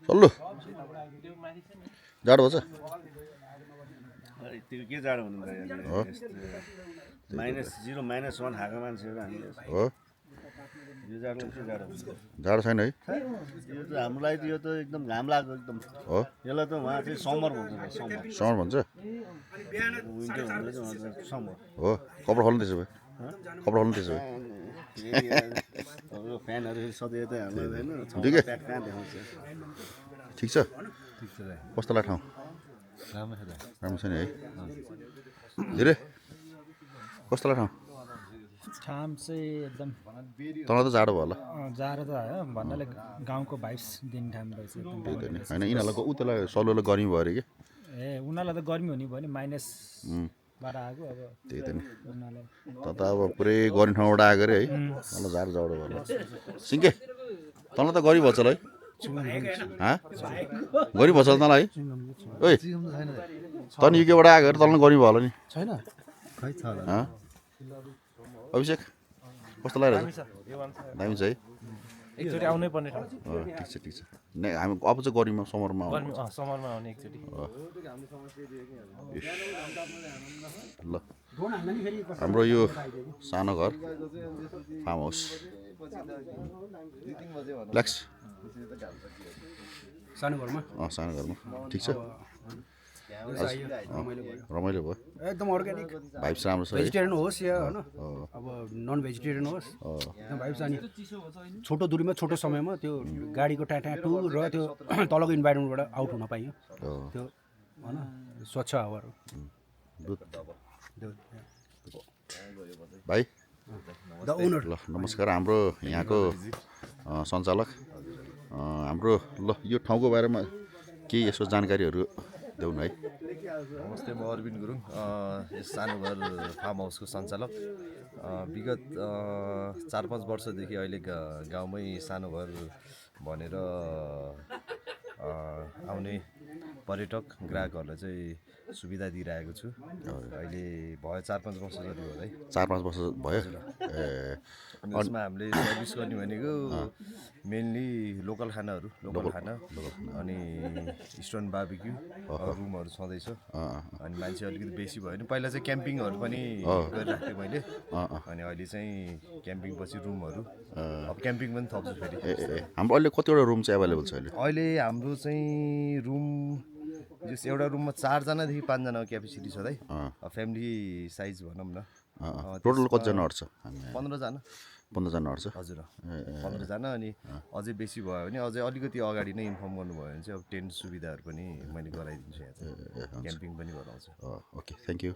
सल्लु जाडो भएछ त्यो के जाडो हुनु हो -0 -1 खाएको मान्छेहरू हामीले हो यो जाडो के जाडो हुन्छ जाडो छैन है यो त हाम्रो लागि त यो त एकदम घाम लाग्यो एकदम हो यसलाई त उहाँ चाहिँ समर भन्छ समर समर भन्छ विन्टर भन्दै चाहिँ उहाँ चाहिँ समर हो कपडा खोल्नु त्यसो भए कपडा खोल्नु त्यसो भए अब फ्यानहरू सधैँ त हाम्रो होइन ठिकै। प्याक कहाँ देखाउँछ ठिक छ ठिक छ दाइ कस्तो लाग्छ ठाउँ राम्रो छ दाइ राम्रो छ नि है धेरै कस्तो लाग्छ ठाउँ ठाम चाहिँ एकदम तँलाई त जाडो भयो होला जाडो त हो भन्नाले गाउँको भाइब्स दिने ठाउँ रहेछ एकदम त्यही त नि होइन यिनीहरूलाई ऊ त्यसलाई सल्लोलाई गर्मी भयो अरे कि ए उनीहरूलाई त गर्मी हुने भयो नि -12 आएको अब त्यही त नि उनीहरूलाई त अब पुरै गर्मी ठाउँबाट आएको अरे है मलाई जाडो जाडो भयो होला सिङ्के तँलाई त गरी भएछ होला है गरी भएछ तँलाई ओइ त नि युकेबाट आएको अरे तँलाई गर्मी भयो होला नि छैन खै छ अभिषेक कस्तो लागिरहेछ दामी छ है एकचोटि आउनै पर्ने ठाउँ ठिक छ हामी अब चाहिँ गर्मीमा समरमा आउनु समरमा आउने एकचोटि ल हाम्रो यो सानो घर फार्म हाउस फ्ल्याक्स सानो घरमा सानो घरमा ठिक छ रमाइलो भयो एकदम अर्ग्यानिक भाइब्स राम्रो छ है भेजिटेरियन होस् या होइन अब नन भेजिटेरियन होस् एकदम भाइब्स अनि छोटो दूरीमा छोटो समयमा त्यो गाडीको ट्याटु र त्यो तलको इन्भाइरोमेन्टबाट आउट हुन पाइयो त्यो होइन स्वच्छ हावाहरू भाइ द ओनर ल नमस्कार हाम्रो यहाँको सञ्चालक हाम्रो ल यो ठाउँको बारेमा केही यसो जानकारीहरू देऊ न है नमस्ते म अरविन्द गुरुङ यस सानो घर फार्म हाउसको सञ्चालक विगत 4-5 वर्षदेखि अहिले गाउँमै सानो घर भनेर आउने पर्यटक ग्राहकहरूलाई चाहिँ सुविधा दिइरहेको छु अहिले भयो 4-5 वर्ष जति हो है 4-5 वर्ष भयो ए यसमा हामीले सर्भिस गर्ने भनेको मेनली लोकल खानाहरू लोकल खाना अनि इस्टर्न बार्बिक्यू रुमहरू छँदैछ अनि मान्छे अलिकति बेसी भयो भने पहिला चाहिँ क्याम्पिङहरू पनि गरिरहेको थिएँ मैले अनि अहिले चाहिँ क्याम्पिङ पछि रुमहरू अब क्याम्पिङ पनि थप्छु फेरि हाम्रो अहिले कतिवटा रुम चाहिँ एभाइलेबल छ अहिले अहिले हाम्रो चाहिँ रुम जस एउटा रुममा 4 जनादेखि 5 जनाको क्यापेसिटी छ है फ्यामिली साइज भनौँ न टोटल कतिजना अट्छ 15 जना 15 जना अट्छ हजुर 15 जना अनि अझै बेसी भयो भने अझै अलिकति अगाडि नै इन्फर्म गर्नुभयो भने चाहिँ अब टेन्ट सुविधाहरू पनि मैले गराइदिन्छु यहाँ चाहिँ क्याम्पिङ पनि गराउँछु ओके थ्याङ्क यू